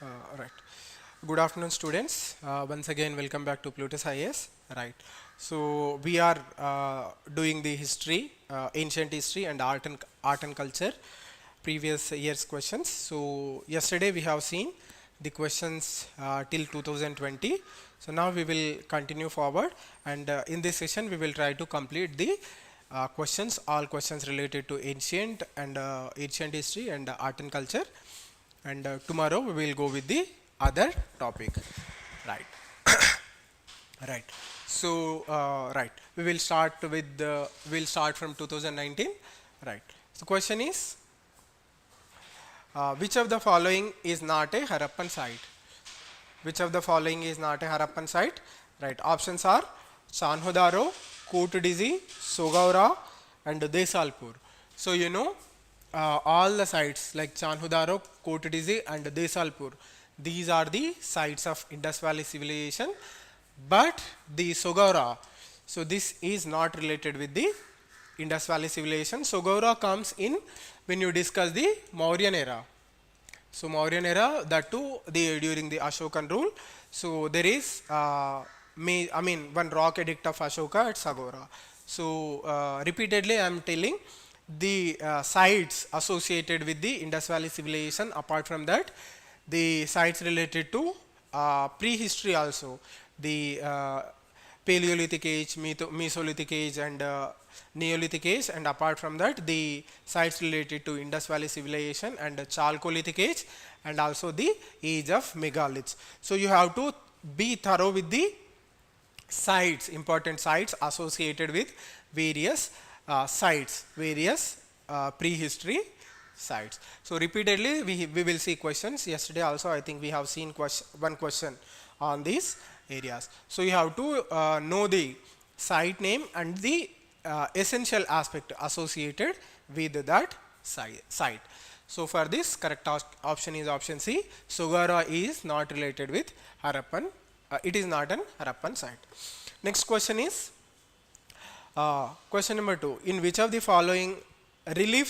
Right. Good afternoon, students. Once again, welcome back to PLUTUS IAS. Right. So we are doing the history, ancient history, and art and culture, previous year's questions. So yesterday we have seen the questions till 2020. So now we will continue forward, and in this session we will try to complete the questions, all questions related to ancient history and art and culture. And tomorrow we will go with the other topic. Right. Right. So we will start with we'll start from 2019. Right. So question is, which of the following is not a Harappan site? Which of the following is not a Harappan site? Right. Options are Chanhodaro, Kotudizhi, Sogaura, and Desalpur. So you know, all the sites like Chanhodaro, Kotudizhi, and Desalpur, these are the sites of Indus Valley civilization. But the Sogaura, so this is not related with the Indus Valley civilization. Sogaura comes in when you discuss the Mauryan era. So Mauryan era, that too during the Ashokan rule. So there is one rock edict of Ashoka at Sagora. So repeatedly I am telling the sites associated with the Indus Valley civilization. Apart from that, the sites related to prehistory also, the Paleolithic age, Mesolithic age, and Neolithic age, and apart from that, the sites related to Indus Valley civilization and Chalcolithic age, and also the age of megaliths. So you have to be thorough with the sites, important sites associated with various sites, various prehistory sites. So repeatedly we will see questions. Yesterday also I think we have seen one question on these areas. So you have to know the site name and the essential aspect associated with that site. So for this, correct option is option C. Sogara is not related with Harappan. It is not an Harappan site. Next question is, question number 2. In which of the following relief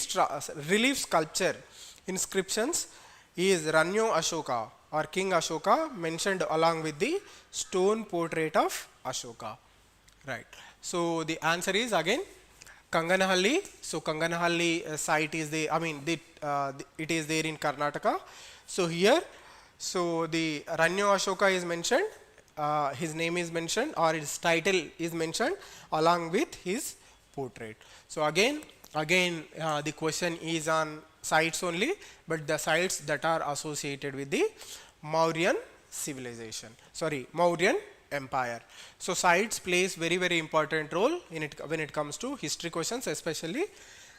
sculpture inscriptions is Ranyo Ashoka or King Ashoka mentioned along with the stone portrait of Ashoka? Right. So the answer is again Kanganahalli. So Kanganahalli site is it is there in Karnataka. So here, so the Ranyo Ashoka is mentioned, his name is mentioned, or his title is mentioned along with his portrait. So again the question is on sites only, but the sites that are associated with the Mauryan civilization, Mauryan empire. So sites plays very important role in it when it comes to history questions, especially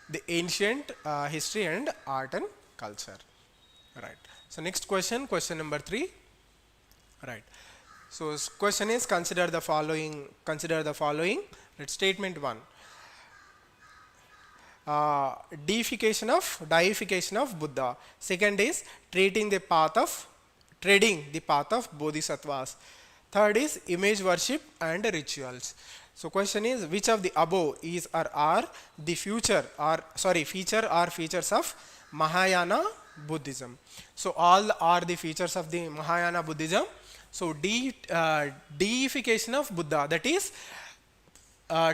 the ancient history and art and culture. Right. So next question number 3. Right. So question is, consider the following. Right. Statement 1. Deification of Buddha. Second is treading the path of bodhisattvas. Third is image worship and rituals. So question is, which of the above is or are the features of Mahayana Buddhism? So all are the features of the Mahayana Buddhism. So deification of Buddha, that is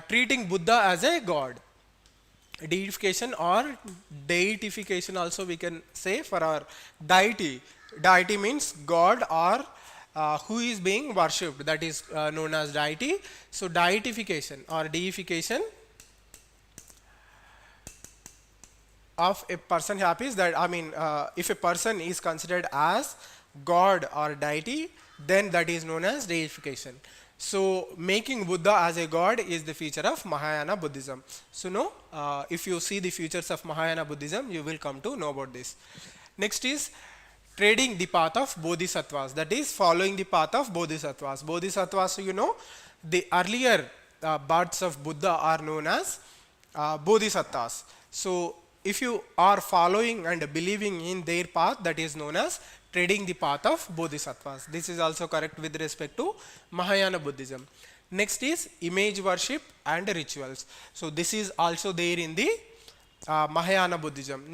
treating Buddha as a god. Deification or deitification also we can say for our deity. Deity means god or who is being worshipped, that is known as deity. So deitification or deification of a person happens that if a person is considered as god or deity, then that is known as deification. So making Buddha as a god is the feature of Mahayana Buddhism. So if you see the features of Mahayana Buddhism, you will come to know about this. Next is treading the path of bodhisattvas, that is following the path of bodhisattvas. Bodhisattvas, the earlier births of Buddha are known as bodhisattvas. So if you are following and believing in their path, that is known as treading the path of bodhisattvas. This is also correct with respect to Mahayana Buddhism. Next is image worship and rituals. So this is also there in the Mahayana Buddhism.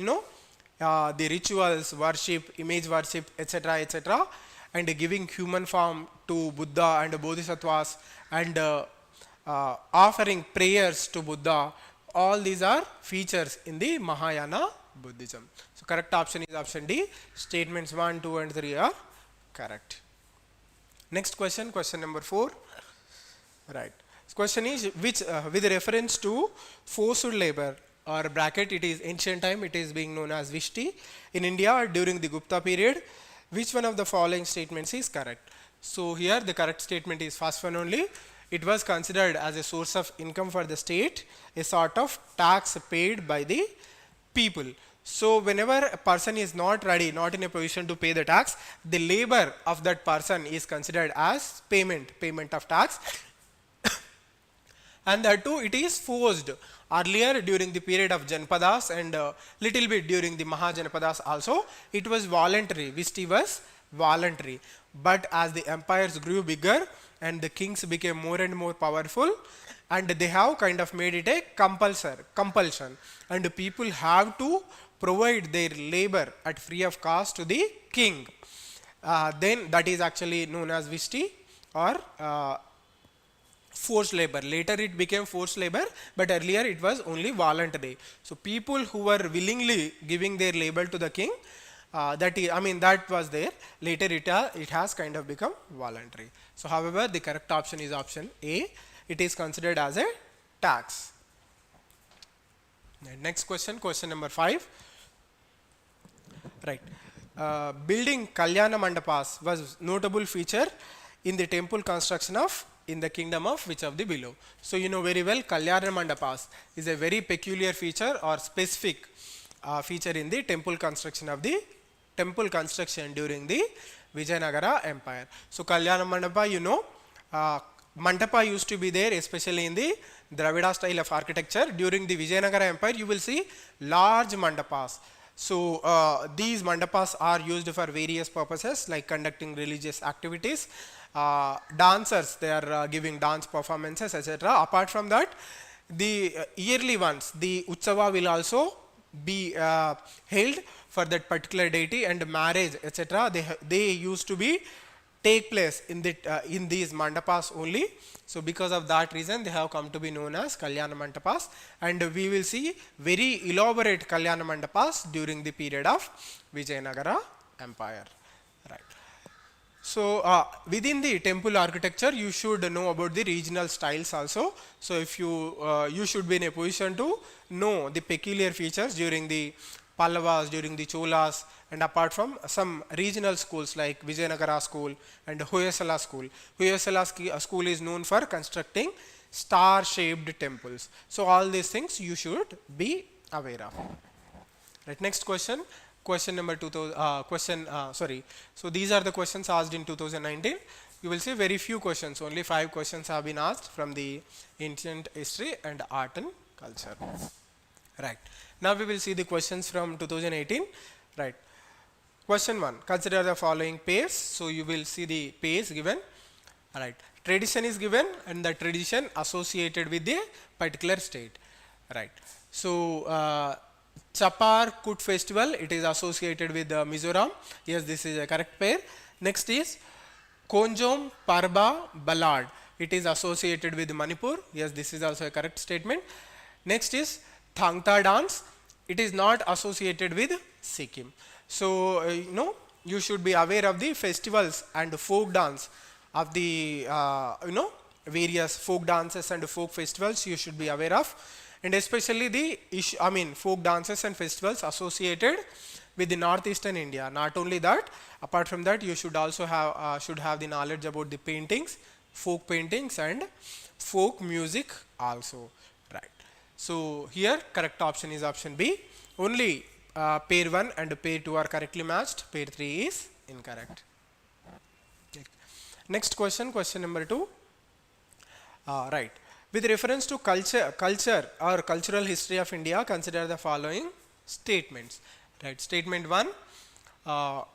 the rituals, worship, image worship, etc., etc., and giving human form to Buddha and Bodhisattvas, and offering prayers to Buddha. All these are features in the Mahayana Buddhism. So correct option is option D. Statements 1, 2, and 3 are correct. Next question, question number 4. Right. This question is which with reference to forced labor, or bracket, it is ancient time, it is being known as Vishti, in India during the Gupta period, which one of the following statements is correct? So here the correct statement is first one only. It was considered as a source of income for the state, a sort of tax paid by the people. So whenever a person is not ready, not in a position to pay the tax, the labor of that person is considered as payment of tax. And that too, it is forced. Earlier during the period of Janpadas and little bit during the Mahajanpadas also, it was voluntary. Vishti was voluntary. But as the empires grew bigger and the kings became more and more powerful, and they have kind of made it a compulsion, and the people have to provide their labor at free of cost to the king. Then that is actually known as Vishti, or forced labor. Later it became forced labor, but earlier it was only voluntary. So people who were willingly giving their labor to the king, that was there. Later it has kind of become voluntary. So however, the correct option is option A. It is considered as a tax. Next question, question number 5. Right. Building Kalyana Mandapas was notable feature in the temple construction of in the kingdom of which of the below. So you know very well, Kalyana Mandapas is a very peculiar feature or specific feature in the temple construction during the Vijayanagara Empire. So Kalyana Mandapa, you know, Mandapa used to be there, especially in the Dravida style of architecture. During the Vijayanagara Empire, you will see large mandapas. So these mandapas are used for various purposes, like conducting religious activities. Dancers, they are giving dance performances, etc. Apart from that, the yearly ones, the Utsava will also be held for that particular deity, and marriage, etc. They used to be take place in these mandapas only. So because of that reason, they have come to be known as Kalyana Mandapas, and we will see very elaborate Kalyana Mandapas during the period of Vijayanagara Empire. Right. So within the temple architecture, you should know about the regional styles also. So if you should be in a position to know the peculiar features during the Pallavas, during the Cholas, and apart from some regional schools like Vijayanagara school and Hoysala school. Hoysala school is known for constructing star-shaped temples. So all these things you should be aware of. Right. Next question. Question number 2000. So these are the questions asked in 2019. You will see very few questions. Only 5 questions have been asked from the ancient history and art and culture. Right. Now we will see the questions from 2018. Right. Question 1. Consider the following pairs. So you will see the pairs given. Right. Tradition is given, and the tradition associated with the particular state. Right. So Chapar Kut festival, it is associated with Mizoram. Yes, this is a correct pair. Next is Konjom Parba Ballad. It is associated with Manipur. Yes, this is also a correct statement. Next is Thangta dance. It is not associated with Sikkim. So you should be aware of the festivals and folk dance of the various folk dances and folk festivals you should be aware of, and especially the folk dances and festivals associated with the northeastern India. Not only that, apart from that, you should also have the knowledge about the paintings, folk paintings and folk music also. Right. So here correct option is option B. Only pair 1 and pair 2 are correctly matched. Pair 3 is incorrect. Next question, question number 2. Right. With reference to culture or cultural history of India, consider the following statements. Right. Statement 1.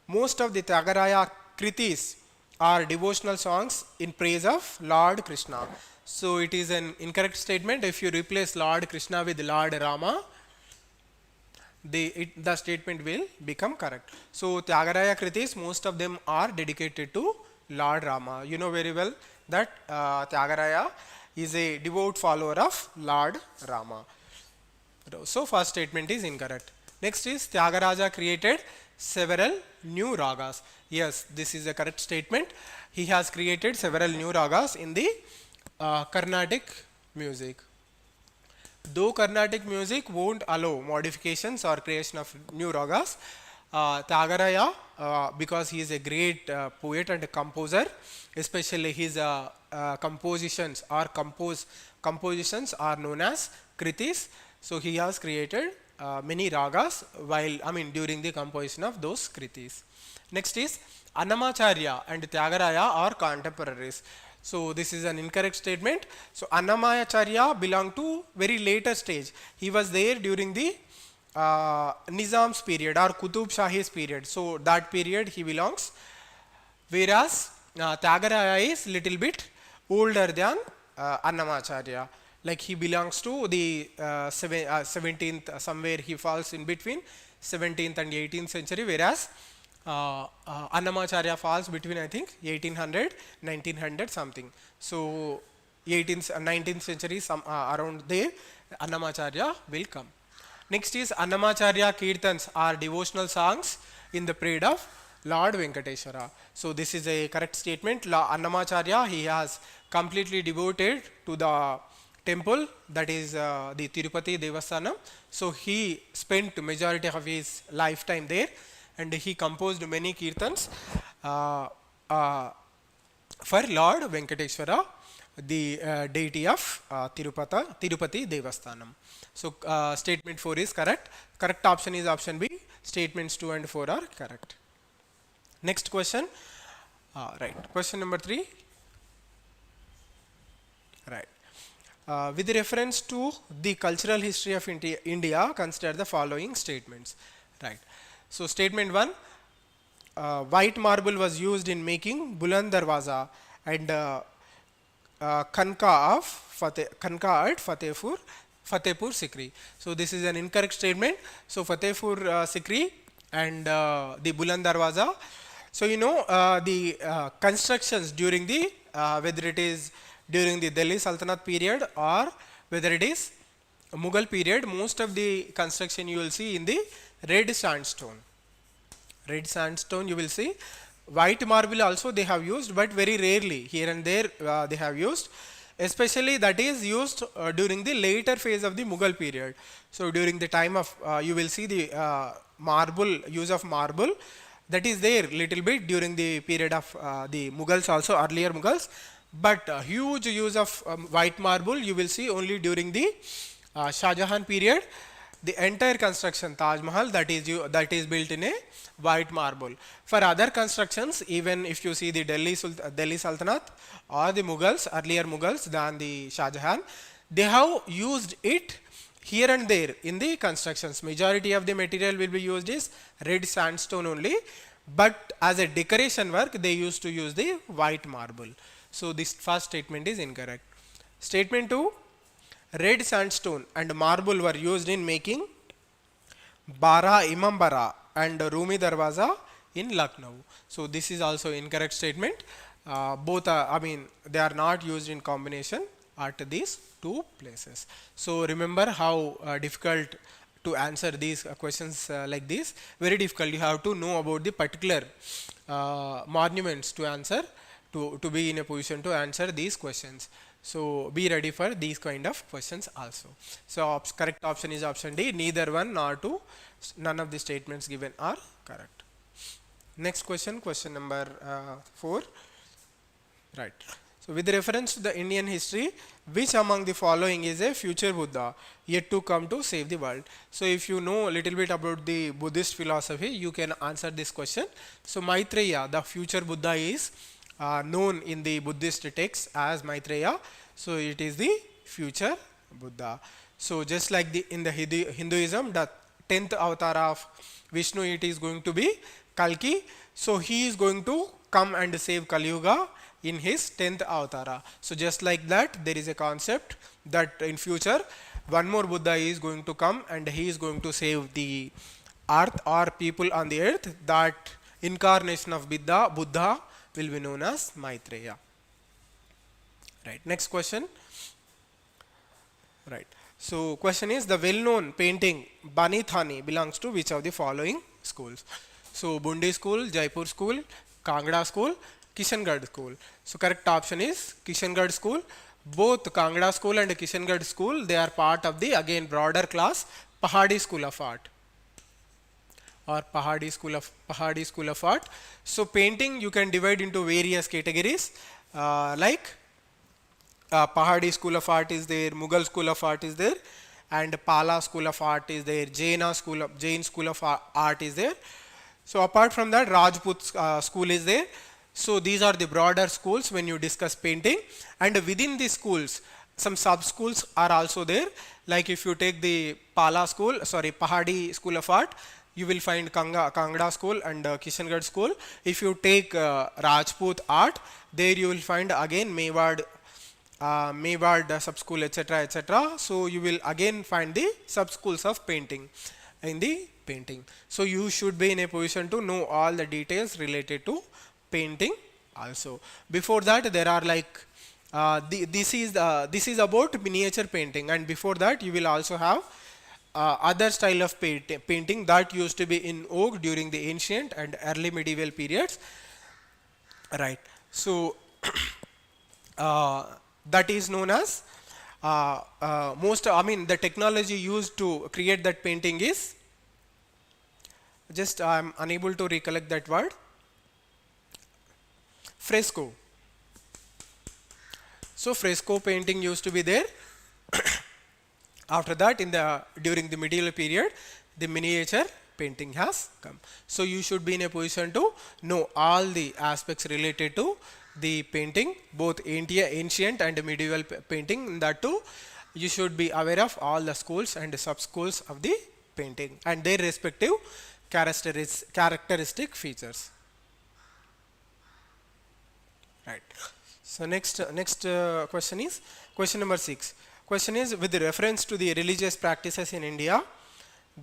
Most of the Tyagaraya Kritis are devotional songs in praise of Lord Krishna. So it is an incorrect statement. If you replace Lord Krishna with Lord Rama, the statement will become correct. So Tyagaraya Kritis, most of them are dedicated to Lord Rama. You know very well that Tyagaraya is a devout follower of Lord Rama. So first statement is incorrect. Next is Tyagaraja created several new ragas. Yes, this is a correct statement. He has created several new ragas in the Carnatic music. Though Carnatic music won't allow modifications or creation of new ragas, Tyagaraya, because he is a great poet and composer, especially his compositions are known as kritis. So he has created many ragas during the composition of those kritis. Next is Annamacharya and Tyagaraya are contemporaries. So this is an incorrect statement. So Annamacharya belonged to very later stage. He was there during the Nizam's period or Qutub Shahi's period. So that period he belongs. Whereas Tyagaraya is little bit older than Annamacharya. Like he belongs to the 17th, somewhere he falls in between 17th and 18th century, whereas Annamacharya falls between, I think, 1800, 1900 something. So 18th, 19th century, around there, Annamacharya will come. Next is Annamacharya Kirtans are devotional songs in the parade of Lord Venkateshwara. So this is a correct statement. Annamacharya, he has completely devoted to the temple, that is the Tirupati Devasthanam. So he spent majority of his lifetime there, and he composed many kirtans for Lord Venkateshwara, the deity of Tirupati Devasthanam. So statement 4 is correct. Correct option is option B. Statements 2 and 4 are correct. Next question. Right. Question number 3. Right. With reference to the cultural history of India, consider the following statements. Right. So statement 1, white marble was used in making Buland Darwaza and Kanka at Fatehpur Sikri. So this is an incorrect statement. So Fatehpur Sikri and the Buland Darwaza. So you know the constructions during the whether it is during the Delhi Sultanate period or whether it is Mughal period, most of the construction you will see in the red sandstone. Red sandstone you will see. White marble also they have used, but very rarely, here and there they have used. Especially that is used during the later phase of the Mughal period. So during the time of you will see the use of marble, that is there little bit during the period of the Mughals also, earlier Mughals. But huge use of white marble you will see only during the Shah Jahan period. The entire construction Taj Mahal, that is built in a white marble. For other constructions, even if you see the Delhi Sultanate or the Mughals, earlier Mughals than the Shah Jahan, they have used it here and there in the constructions. Majority of the material will be used is red sandstone only, but as a decoration work they used to use the white marble. So this first statement is incorrect. Statement 2, red sandstone and marble were used in making Bara Imambara and Rumi Darwaza in Lucknow. So this is also incorrect statement. Both are, they are not used in combination at these two places. So remember how difficult to answer these questions like this. Very difficult. You have to know about the particular monuments to answer, to be in a position to answer these questions. So be ready for these kind of questions also. So correct option is option D. Neither 1 nor 2. None of the statements given are correct. Next question, question number 4. Right. So with reference to the Indian history, which among the following is a future Buddha yet to come to save the world? So if you know a little bit about the Buddhist philosophy, you can answer this question. So Maitreya, the future Buddha, is known in the Buddhist texts as Maitreya. So it is the future Buddha. So just like in the Hinduism, the 10th avatar of Vishnu, it is going to be Kalki. So he is going to come and save Kali Yuga in his 10th avatar. So just like that, there is a concept that in future one more Buddha is going to come and he is going to save the earth or people on the earth. That incarnation of Buddha will be known as Maitreya. Right. Next question. Right. So question is, the well-known painting Bani Thani belongs to which of the following schools? So Bundi school, Jaipur school, Kangra school, Kishangarh school. So correct option is Kishangarh school. Both Kangra school and Kishangarh school, they are part of the again broader class Pahadi school of art, or Pahadi school of art. So painting you can divide into various categories, like Pahadi school of art is there, Mughal school of art is there, and Pala school of art is there, Jain school of art is there. So apart from that, Rajput school is there. So these are the broader schools when you discuss painting, and within these schools some sub schools are also there. Like if you take the Pahadi school of art, you will find Kangra school and Kishangarh school. If you take Rajput art, there you will find again Mewad sub school, etc., etc. So you will again find the sub schools of painting in the painting. So you should be in a position to know all the details related to painting also. Before that, there are like this is about miniature painting, and before that you will also have other style of painting that used to be in vogue during the ancient and early medieval periods. Right. So that is known as the technology used to create that painting is, just I am unable to recollect that word, fresco. So fresco painting used to be there. After that, during the medieval period, the miniature painting has come. So you should be in a position to know all the aspects related to the painting, both ancient and medieval painting. That too, you should be aware of all the schools and sub schools of the painting and their respective characteristic features. Right. So next question is question number 6. Question is, with reference to the religious practices in India,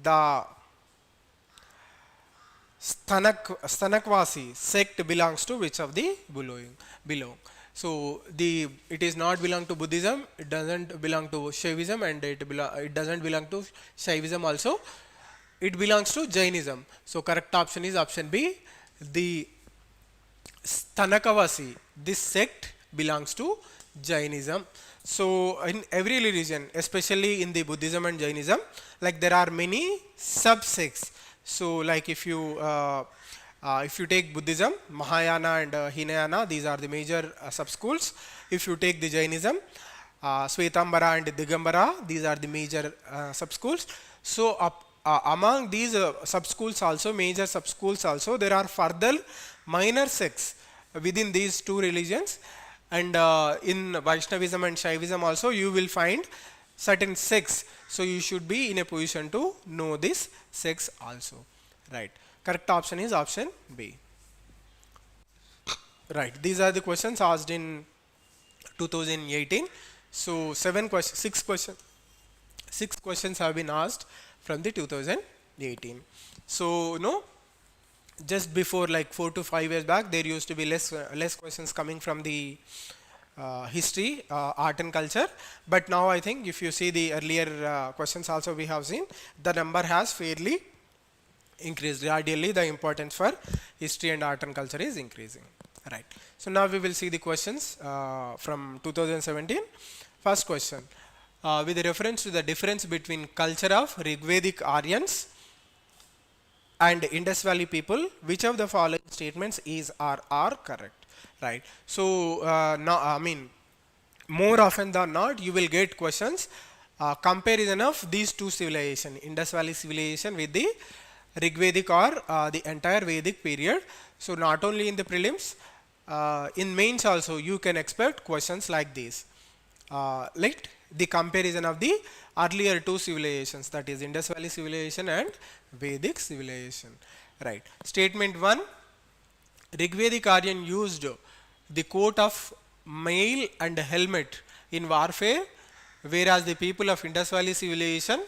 the Stanakwasi sect belongs to which of the below? So it is not belong to Buddhism, it doesn't belong to Shaivism, and it doesn't belong to Shaivism also. It belongs to Jainism. So correct option is option B. The Stanakavasi, this sect belongs to Jainism. So in every religion, especially in the Buddhism and Jainism, like there are many subsects. So like if you take Buddhism, Mahayana and Hinayana, these are the major sub-schools. If you take the Jainism, Svetambara and Digambara, these are the major sub-schools. So among these sub-schools also, major sub-schools also, there are further minor sects within these two religions. And in Vaishnavism and Shaivism also, you will find certain sects. So you should be in a position to know this sects also. Right. Correct option is option B. Right. These are the questions asked in 2018. So 6 questions have been asked from the 2018. So just before like 4 to 5 years back, there used to be less questions coming from the history, art and culture. But now I think if you see the earlier questions also we have seen, the number has fairly increased. Ideally, the importance for history and art and culture is increasing. Right. So now we will see the questions from 2017. First question, with reference to the difference between culture of Rigvedic Aryans and Indus Valley people, which of the following statements is or are correct? Right. So more often than not, you will get questions comparison of these two civilizations, Indus Valley civilization with the Rigvedic or the entire Vedic period. So not only in the prelims, in mains also you can expect questions like this, like the comparison of the earlier two civilizations, that is Indus Valley civilization and Vedic civilization. Right. Statement 1, Rigvedic Aryan used the coat of mail and helmet in warfare whereas the people of Indus Valley civilization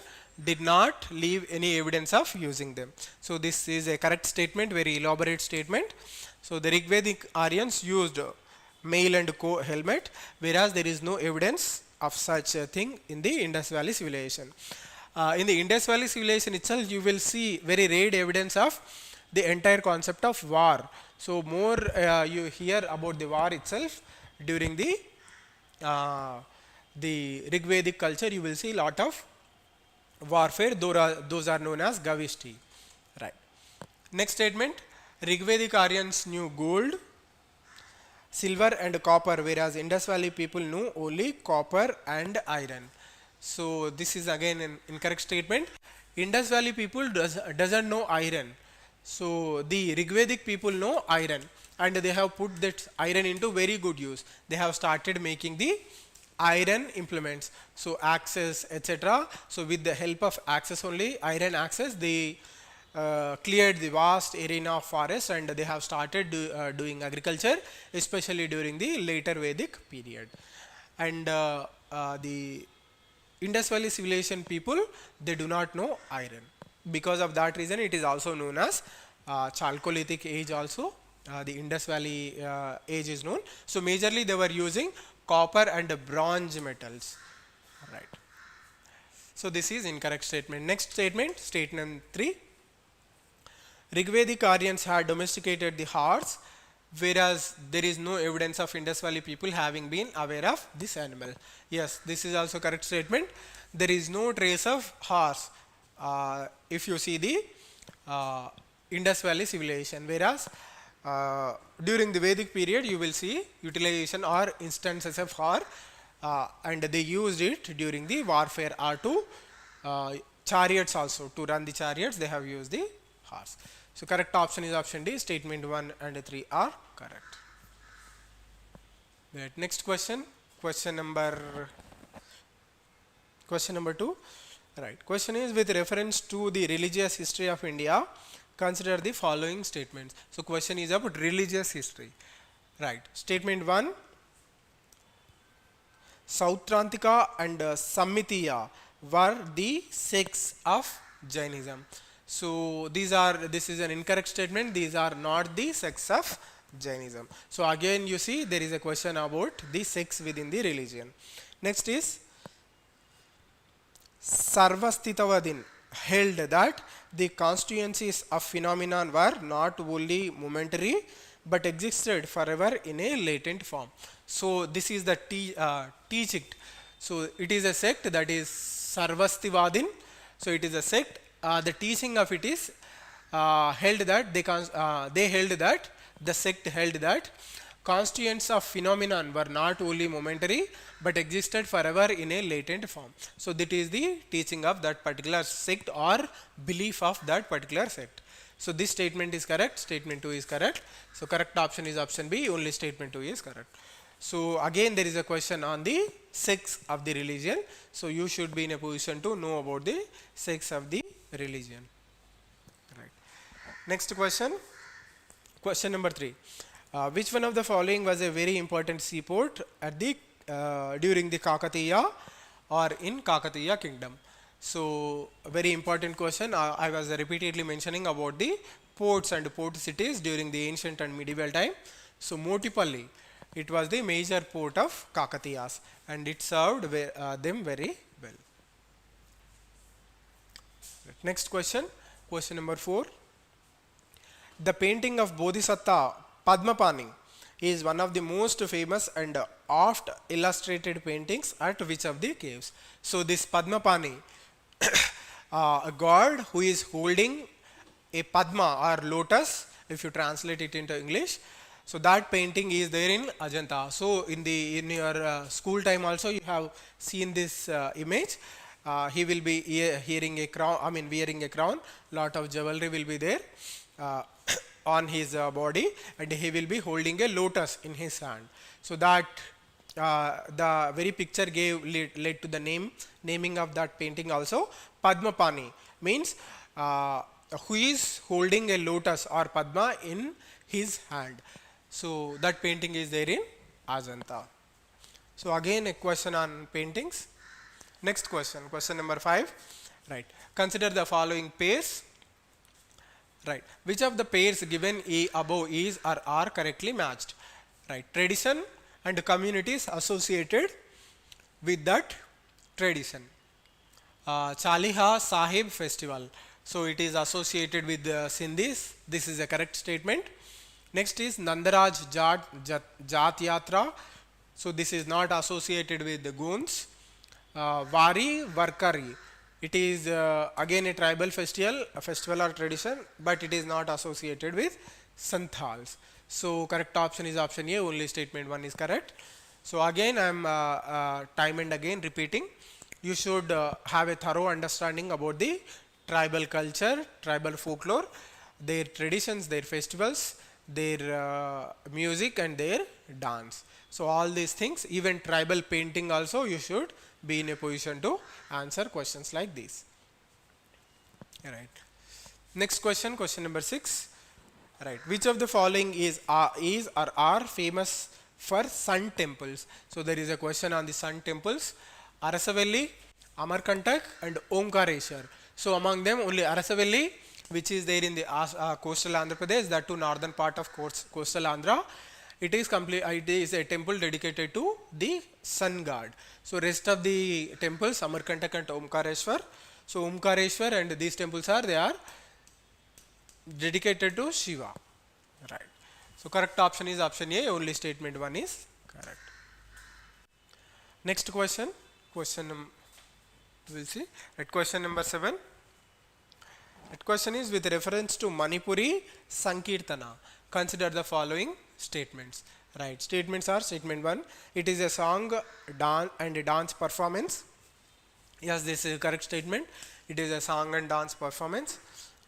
did not leave any evidence of using them. So this is a correct statement, very elaborate statement. So the Rigvedic Aryans used mail and helmet, whereas there is no evidence of such a thing in the Indus Valley civilization. In the Indus Valley civilization itself, you will see very rare evidence of the entire concept of war. So more you hear about the war itself during the Rigvedic culture. You will see lot of warfare. Those are known as Gavishti. Right. Next statement. Rigvedic Aryans knew gold, silver and copper, whereas Indus Valley people knew only copper and iron. So this is again an incorrect statement. Indus Valley people doesn't know iron. So the Rigvedic people know iron, and they have put that iron into very good use. They have started making the iron implements, so axes, etc. So with the help of axes only, iron axes, they cleared the vast arena of forest, and they have started doing agriculture, especially during the later Vedic period. And the Indus Valley civilization people, they do not know iron. Because of that reason, it is also known as Chalcolithic age also. The Indus Valley age is known. So majorly they were using copper and bronze metals. Right. So this is incorrect statement. Next statement, statement 3. Rigvedic Aryans had domesticated the horse, whereas there is no evidence of Indus Valley people having been aware of this animal. Yes, this is also correct statement. There is no trace of horse if you see the Indus Valley civilization, whereas during the Vedic period you will see utilization or instances of horse, and they used it during the warfare or to chariots also. To run the chariots they have used the horse. So correct option is option D. Statement 1 and 3 are correct. Right. Next question, question number 2. Right. Question is, with reference to the religious history of India, consider the following statements. So question is about religious history. Right. Statement 1. Sautrantika and Samitiya were the sects of Jainism. So this is an incorrect statement. These are not the sects of Jainism. So again you see there is a question about the sects within the religion. Next is Sarvastitavadin held that the constituencies of phenomenon were not only momentary but existed forever in a latent form. So this is the teaching. So it is a sect, that is Sarvastivadin. So it is a sect. The teaching of it is held that the sect held that constituents of phenomenon were not only momentary but existed forever in a latent form. So that is the teaching of that particular sect or belief of that particular sect. So this statement is correct. Statement 2 is correct. So correct option is option B. Only statement 2 is correct. So again there is a question on the sects of the religion. So you should be in a position to know about the sects of the religion. Right. Next question. Question number 3. Which one of the following was a very important seaport at the during the Kakatiya or in Kakatiya kingdom? So a very important question. I was repeatedly mentioning about the ports and port cities during the ancient and medieval time. So Motipalli, it was the major port of Kakatiyas, and it served them very well. Next question, question number 4. The painting of Bodhisattva Padmapani is one of the most famous and oft illustrated paintings at which of the caves? So this Padmapani, a god who is holding a Padma or lotus, if you translate it into English. So that painting is there in Ajanta. So in your school time also you have seen this image. He will be wearing a crown. Lot of jewelry will be there on his body, and he will be holding a lotus in his hand. So that the very picture led to the naming of that painting also. Padmapani means who is holding a lotus or Padma in his hand. So that painting is there in Ajanta. So again a question on paintings. Next question, question number 5. Right. Consider the following pairs. Right. Which of the pairs given above is or are correctly matched? Right. Tradition and communities associated with that tradition. Chaliha Sahib festival. So it is associated with the Sindhis. This is a correct statement. Next is Nandaraj Jat Yatra. So this is not associated with the Goons. Vari Varkari. It is again a tribal festival or tradition, but it is not associated with Santhals. So correct option is option A. Only statement 1 is correct. So again I am time and again repeating. You should have a thorough understanding about the tribal culture, tribal folklore, their traditions, their festivals, their music and their dance. So all these things, even tribal painting also, you should be in a position to answer questions like these. Right. Next question, question number 6. Right. Which of the following is or are famous for sun temples? So there is a question on the sun temples. Arasavelli, Amarkantak and Omkareshwar. So among them only Arasavelli, which is there in the coastal Andhra Pradesh, that to northern part of coastal Andhra. It is a temple dedicated to the sun god. So rest of the temples, Amarkantak and Omkareshwar. So Omkareshwar and these temples are dedicated to Shiva. Right. So correct option is option A. Only statement 1 is correct. Next question. We'll see. At question number 7. That question is with reference to Manipuri Sankirtana. Consider the following statements. Right. Statements are statement 1. It is a song, dance and a dance performance. Yes, this is a correct statement. It is a song and dance performance.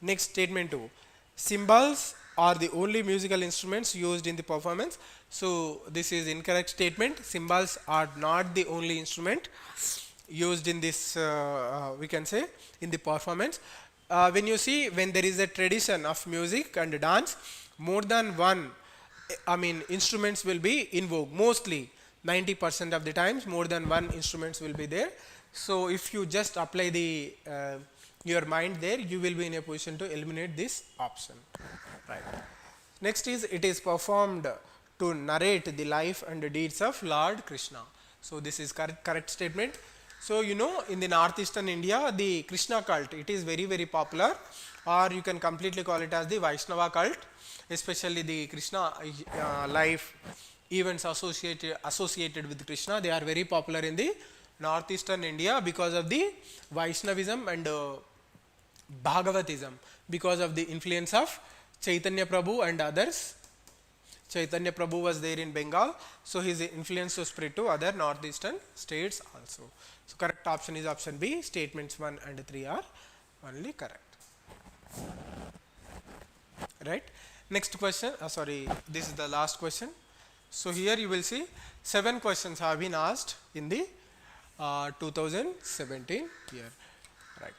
Next statement 2. Cymbals are the only musical instruments used in the performance. So this is incorrect statement. Cymbals are not the only instrument used in this we can say in the performance. When you see, when there is a tradition of music and dance, more than one instruments will be invoked. Mostly 90% of the times more than one instruments will be there. So if you just apply the your mind there, you will be in a position to eliminate this option. Right. Next is, it is performed to narrate the life and deeds of Lord Krishna. So this is correct statement. So you know, in the northeastern India, the Krishna cult, it is very, very popular, or you can completely call it as the Vaishnava cult, especially the Krishna life events associated with Krishna. They are very popular in the northeastern India because of the Vaishnavism and Bhagavatism, because of the influence of Chaitanya Prabhu and others. Chaitanya Prabhu was there in Bengal, so his influence was spread to other northeastern states also. So correct option is option B. Statements 1 and 3 are only correct. Right. Next question, this is the last question. So here you will see 7 questions have been asked in the 2017 year. Right.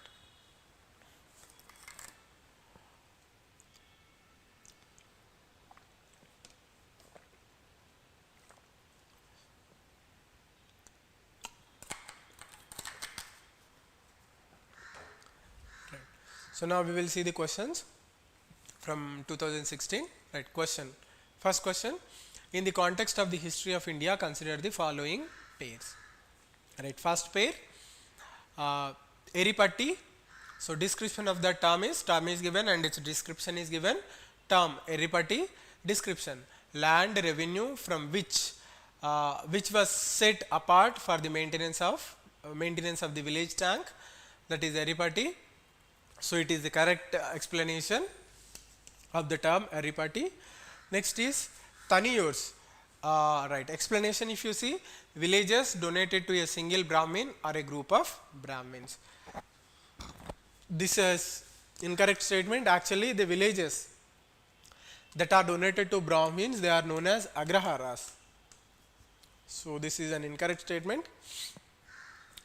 So now we will see the questions from 2016. Right. Question. First question. In the context of the history of India, consider the following pairs. Right. First pair, Eripatti. So description of the term is given and its description is given. Term Eripatti. Description: land revenue from which was set apart for the maintenance of the village tank, that is Eripatti. So it is the correct explanation of the term Eripatti. Next is Taniyurs. Right. Explanation, if you see, villages donated to a single Brahmin or a group of Brahmins. This is incorrect statement. Actually, the villages that are donated to Brahmins, they are known as Agraharas. So this is an incorrect statement.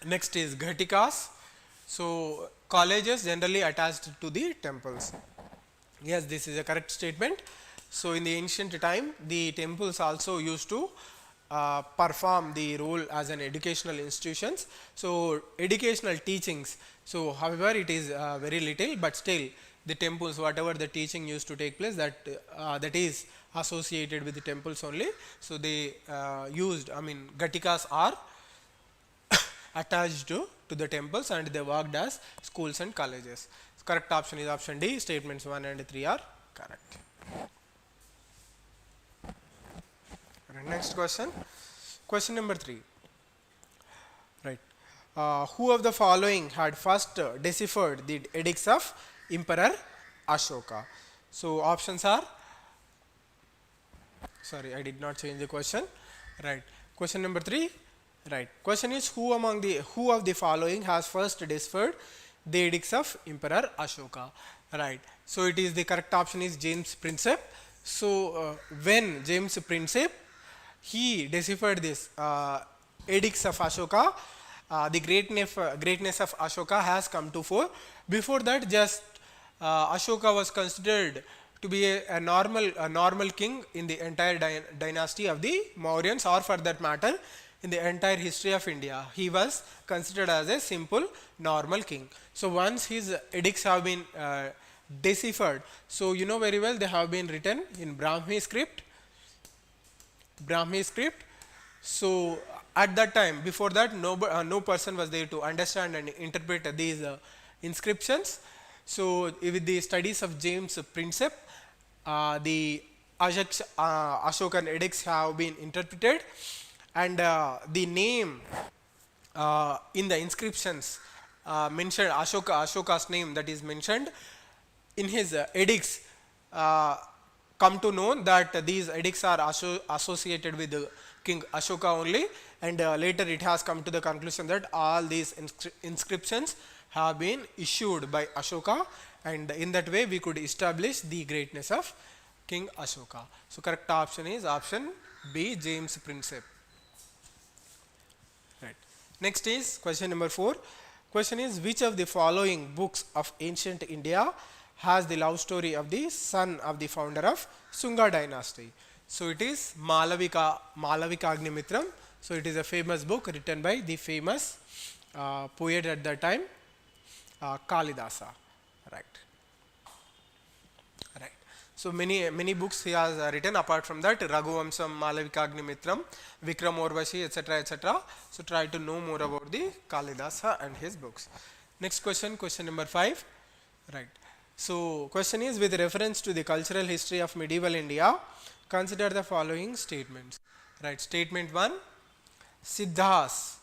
Next is Ghatikas. So colleges generally attached to the temples. Yes, this is a correct statement. So in the ancient time, the temples also used to perform the role as an educational institutions. So educational teachings, so however it is very little, but still the temples, whatever the teaching used to take place, that that is associated with the temples only. So they used, I mean, Gatikas are attached to the temples, and they worked as schools and colleges. So correct option is option D. Statements 1 and 3 are correct. Next question. Question number 3. Right. Who of the following had first deciphered the edicts of Emperor Ashoka? So options are, sorry, I did not change the question. Right. Question number 3. Right. Question is, who of the following has first deciphered the edicts of Emperor Ashoka? Right. So it is, the correct option is James Princip. So when James Princip, he deciphered this edicts of Ashoka, the greatness of Ashoka has come to fore. Before that, just Ashoka was considered to be a normal king in the entire dynasty of the Mauryans, or for that matter in the entire history of India. He was considered as a simple normal king. So once his edicts have been deciphered, so you know very well they have been written in Brahmi script. So at that time, before that, no person was there to understand and interpret these inscriptions. So with the studies of James Princip, the Ashokan edicts have been interpreted, and the name in the inscriptions mentioned, Ashoka's name that is mentioned in his edicts, come to know that these edicts are associated with King Ashoka only, and later it has come to the conclusion that all these inscriptions have been issued by Ashoka, and in that way we could establish the greatness of King Ashoka. So correct option is option B, James Princip. Right. Next is question number 4. Question is, which of the following books of ancient India has the love story of the son of the founder of Sunga dynasty? So it is Malavikagnimithram. So it is a famous book written by the famous poet at that time, Kalidasa. Right. Right. So many books he has written. Apart from that, Raghuvamsam, Malavikagnimithram, Vikram Orvashi, etc., etc. So try to know more about the Kalidasa and his books. Next question, question number 5. Right. So question is, with reference to the cultural history of medieval India, consider the following statements. Right. Statement 1, Siddhas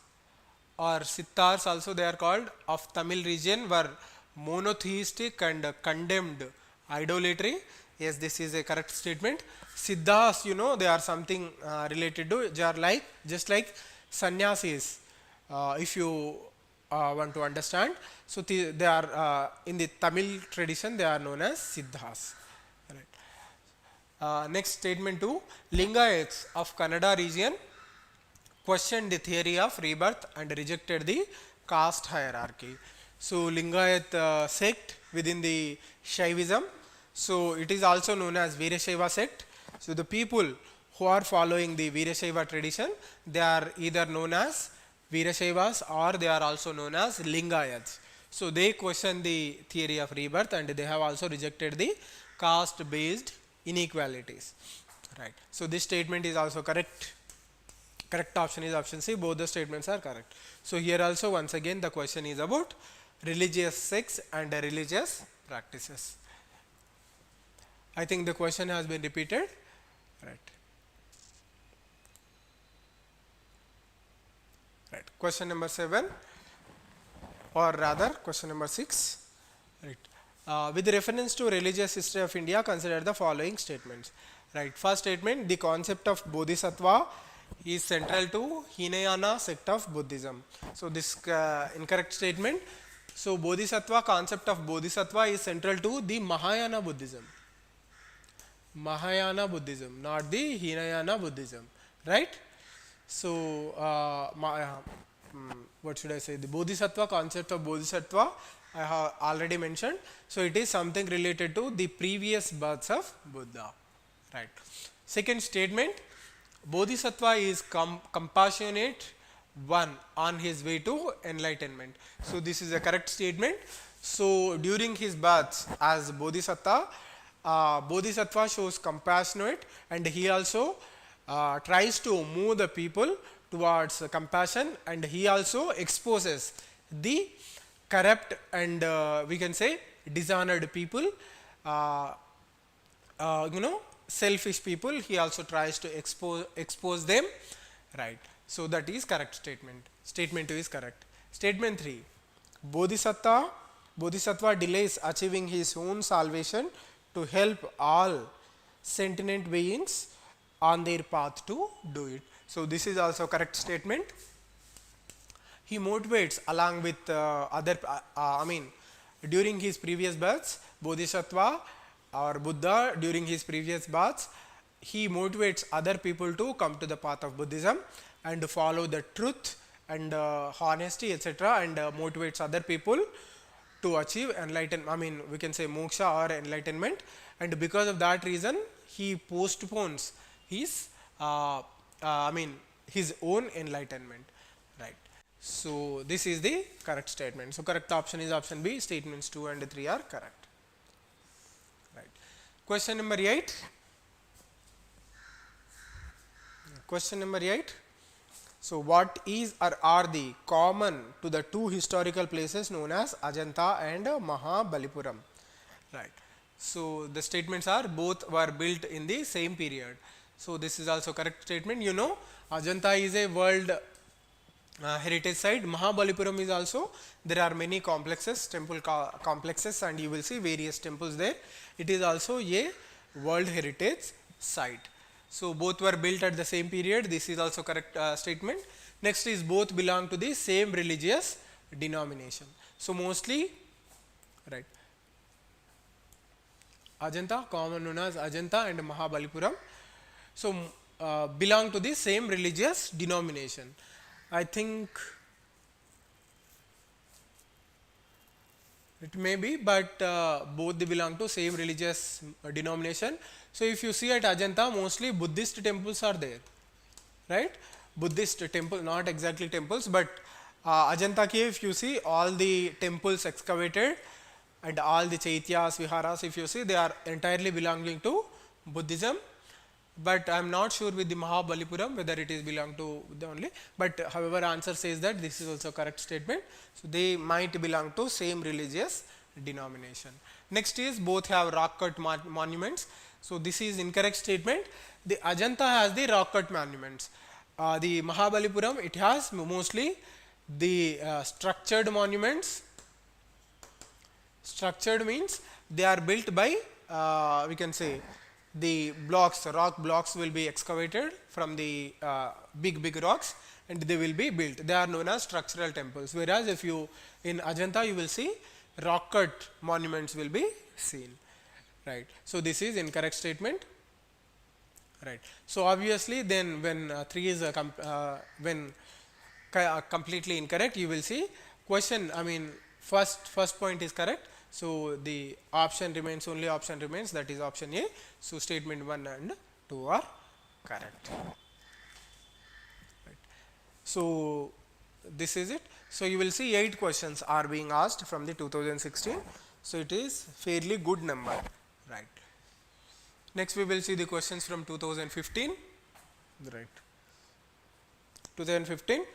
or Siddhars also they are called, of Tamil region were monotheistic and condemned idolatry. Yes, this is a correct statement. Siddhas, you know, they are something related to, they are like, just like sannyasis, if you want to understand. So they are in the Tamil tradition, they are known as Siddhas. Right. Next, statement 2, Lingayats of Kannada region questioned the theory of rebirth and rejected the caste hierarchy. So Lingayat sect within the Shaivism, so it is also known as Veerashaiva sect. So the people who are following the Veerashaiva tradition, they are either known as Veerashaivas or they are also known as Lingayats. So they question the theory of rebirth, and they have also rejected the caste based inequalities. Right. So this statement is also correct. Correct option is option C. Both the statements are correct. So here also once again the question is about religious sects and religious practices. I think the question has been repeated. Right. Right. Question number 7, or rather question number 6. Right. With reference to religious history of India, consider the following statements. Right. First statement, the concept of Bodhisattva is central to Hinayana sect of Buddhism. So this incorrect statement. So Bodhisattva, concept of Bodhisattva is central to the Mahayana Buddhism. Mahayana Buddhism, not the Hinayana Buddhism. Right. So what should I say? The Bodhisattva, concept of Bodhisattva I have already mentioned. So it is something related to the previous births of Buddha. Right. Second statement, Bodhisattva is compassionate one on his way to enlightenment. So this is a correct statement. So during his birth as Bodhisattva, Bodhisattva shows compassionate, and he also tries to move the people towards compassion, and he also exposes the corrupt and we can say dishonored people, uh, selfish people. He also tries to expose them, right? So that is correct statement. Statement 2 is correct. Statement 3, Bodhisattva delays achieving his own salvation to help all sentient beings on their path to do it. So this is also correct statement. He motivates along with during his previous births, Bodhisattva or Buddha during his previous births, he motivates other people to come to the path of Buddhism and follow the truth and honesty, etc., and motivates other people to achieve enlightenment, we can say moksha or enlightenment, and because of that reason he postpones his his own enlightenment, right? So this is the correct statement. So correct option is option B. Statements 2 and 3 are correct, right? Question number 8. Question number 8. So what is or are the common to the two historical places known as Ajanta and Mahabalipuram, right? So the statements are both were built in the same period. So this is also correct statement. Ajanta is a world heritage site. Mahabalipuram is also, there are many complexes, temple complexes, and you will see various temples there. It is also a world heritage site. So both were built at the same period. This is also correct statement. Next is both belong to the same religious denomination. So mostly, right, Ajanta, common known as Ajanta and Mahabalipuram, so belong to the same religious denomination. I think it may be, but both they belong to same religious denomination. So if you see at Ajanta, mostly Buddhist temples are there, right? Buddhist temple, not exactly temples, but Ajanta cave, if you see all the temples excavated and all the chaityas, viharas, if you see, they are entirely belonging to Buddhism. But I am not sure with the Mahabalipuram whether it is belong to the only, but however answer says that this is also correct statement. So they might belong to same religious denomination. Next is both have rock cut monuments. So this is incorrect statement. The Ajanta has the rock cut monuments. The Mahabalipuram, it has mostly the structured monuments. Structured means they are built by we can say the blocks, rock blocks will be excavated from the big rocks and they will be built. They are known as structural temples. Whereas if you in Ajanta you will see rock cut monuments will be seen, right? So this is incorrect statement, right? So obviously then when 3 is completely incorrect, you will see question, first point is correct. So the option remains, only option remains, that is option A. So statement 1 and 2 are correct. Right. So this is it. So you will see 8 questions are being asked from the 2016. So it is fairly good number, right? Next we will see the questions from 2015, right? 2015,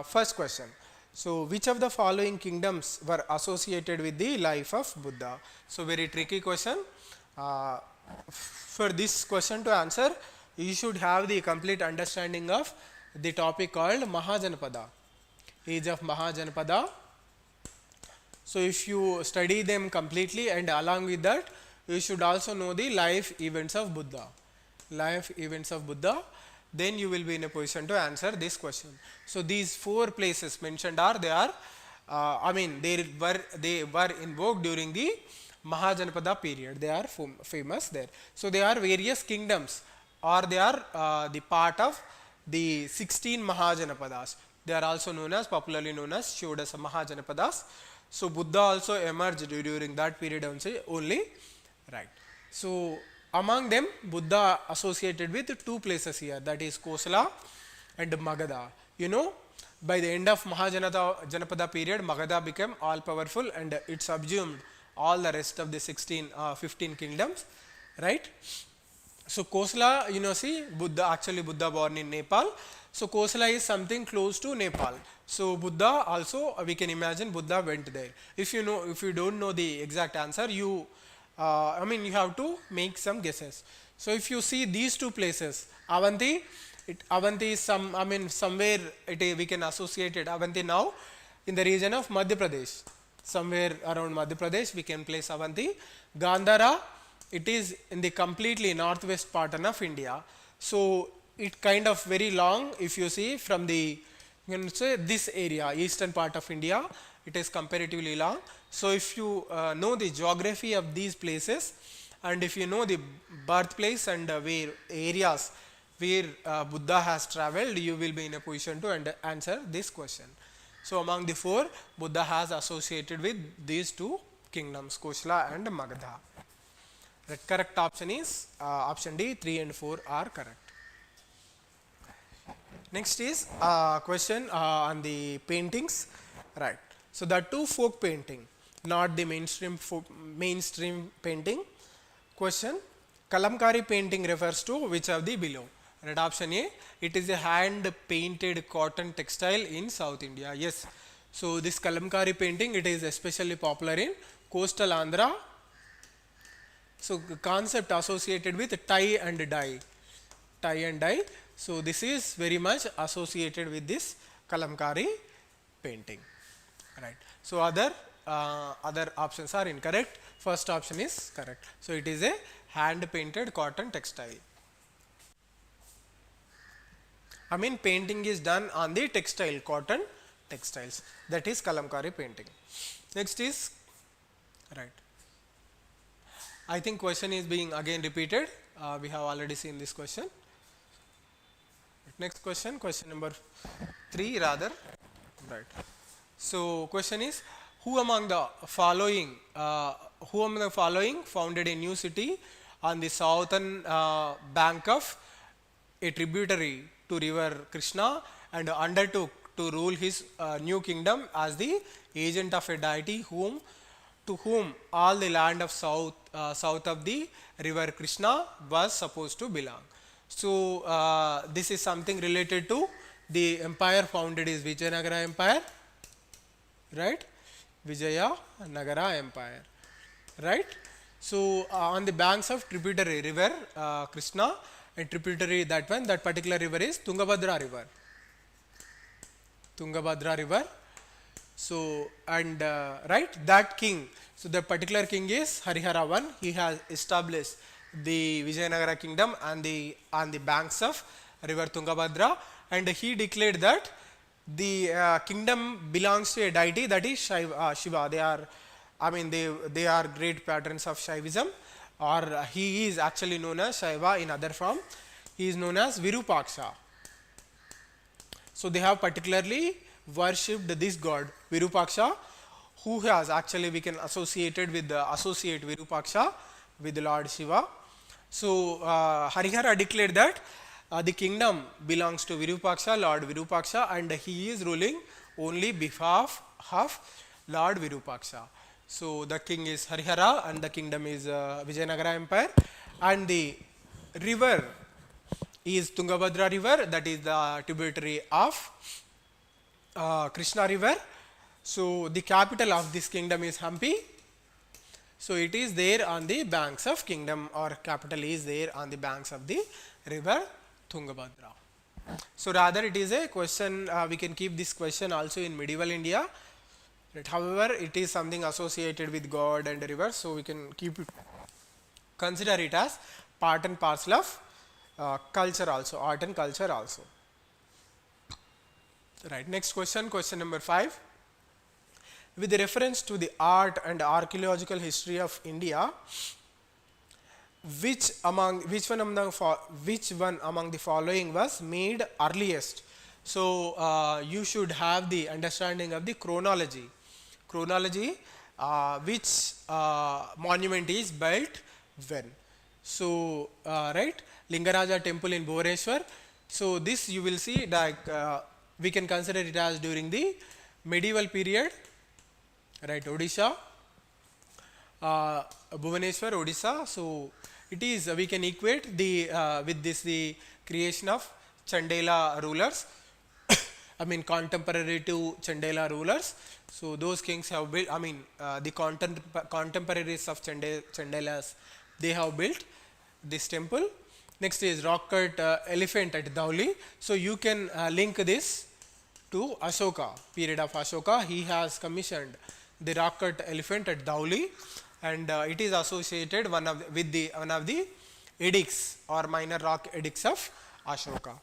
first question. So which of the following kingdoms were associated with the life of Buddha? So very tricky question. For this question to answer, you should have the complete understanding of the topic called Mahajanapada, age of Mahajanapada. So if you study them completely and along with that, you should also know the life events of Buddha. Life events of Buddha. Then you will be in a position to answer this question. So these 4 places mentioned are, they were invoked during the Mahajanapada period. They are famous there. So they are various kingdoms, or they are the part of the 16 Mahajanapadas. They are also popularly known as Shodasa Mahajanapadas. So Buddha also emerged during that period only, right? So among them Buddha associated with two places here, that is Kosala and Magadha. You know, by the end of Janapada period, Magadha became all powerful and it subsumed all the rest of the 15 kingdoms, right? So Kosala, you know, see, Buddha born in Nepal. So Kosala is something close to Nepal. So Buddha also, we can imagine Buddha went there. If you don't know the exact answer, you have to make some guesses. So if you see these two places, Avanti is somewhere we can associate it. Avanti now in the region of Madhya Pradesh, somewhere around Madhya Pradesh we can place Avanti. Gandhara, it is in the completely northwest part of India. So it kind of very long. If you see from the, you can say, this area, eastern part of India, it is comparatively long. So if you know the geography of these places, and if you know the birthplace and where areas where Buddha has traveled, you will be in a position to answer this question. So among the four, Buddha has associated with these two kingdoms, Kosala and Magadha. The correct option is option D, 3 and 4 are correct. Next is question on the paintings, right? So the two folk painting, not the mainstream painting. Question: Kalamkari painting refers to which of the below? Right, option A, it is a hand painted cotton textile in South India. Yes. So this Kalamkari painting, it is especially popular in coastal Andhra. So the concept associated with tie and dye. So this is very much associated with this Kalamkari painting, right? So other options are incorrect. First option is correct. So it is a hand painted cotton textile. Painting is done on the textile, cotton textiles. That is Kalamkari painting. Next is, right, I think question is being again repeated. We have already seen this question. Next question, question number 3 rather, right. So question is, who among the following founded a new city on the southern bank of a tributary to river Krishna and undertook to rule his new kingdom as the agent of a deity to whom all the land of south of the river Krishna was supposed to belong. So this is something related to the empire founded is Vijayanagara Empire, right? Vijayanagara Empire, right? So on the banks of tributary river Krishna, and tributary that particular river is Tungabhadra river. So and right, that king, so the particular king is Harihara I. He has established the Vijayanagara kingdom on the banks of river Tungabhadra, and he declared that the kingdom belongs to a deity, that is Shiva. They are great patrons of Shaivism, or he is actually known as Shiva in other form. He is known as Virupaksha. So they have particularly worshipped this god Virupaksha, who has actually, we can associate Virupaksha with Lord Shiva. So Harihara declared that the kingdom belongs to Virupaksha, Lord Virupaksha, and he is ruling only behalf of Lord Virupaksha. So the king is Harihara and the kingdom is Vijayanagara Empire, and the river is Tungabhadra river, that is the tributary of Krishna river. So the capital of this kingdom is Hampi. So it is there on the banks of kingdom, or capital is there on the banks of the river Tungabhadra. So rather it is a question, we can keep this question also in medieval India. Right. However, it is something associated with God and river, so we can consider it as part and parcel of culture also, art and culture also. Right. Next question, question number 5. With reference to the art and archaeological history of India, which one among the following was made earliest? So you should have the understanding of the chronology, which monument is built when. So right, Lingaraja temple in Bhubaneswar. So this you will see that we can consider it as during the medieval period, right? Odisha, Bhubaneswar, Odisha. So it is we can equate the with this the creation of Chandela rulers. I mean contemporary to Chandela rulers. So those kings have built. I mean the contemporaries of Chandelas, they have built this temple. Next is rock cut elephant at Dhauli. So you can link this to Ashoka, period of Ashoka. He has commissioned the rock cut elephant at Dhauli, and it is associated with one of the edicts or minor rock edicts of Ashoka.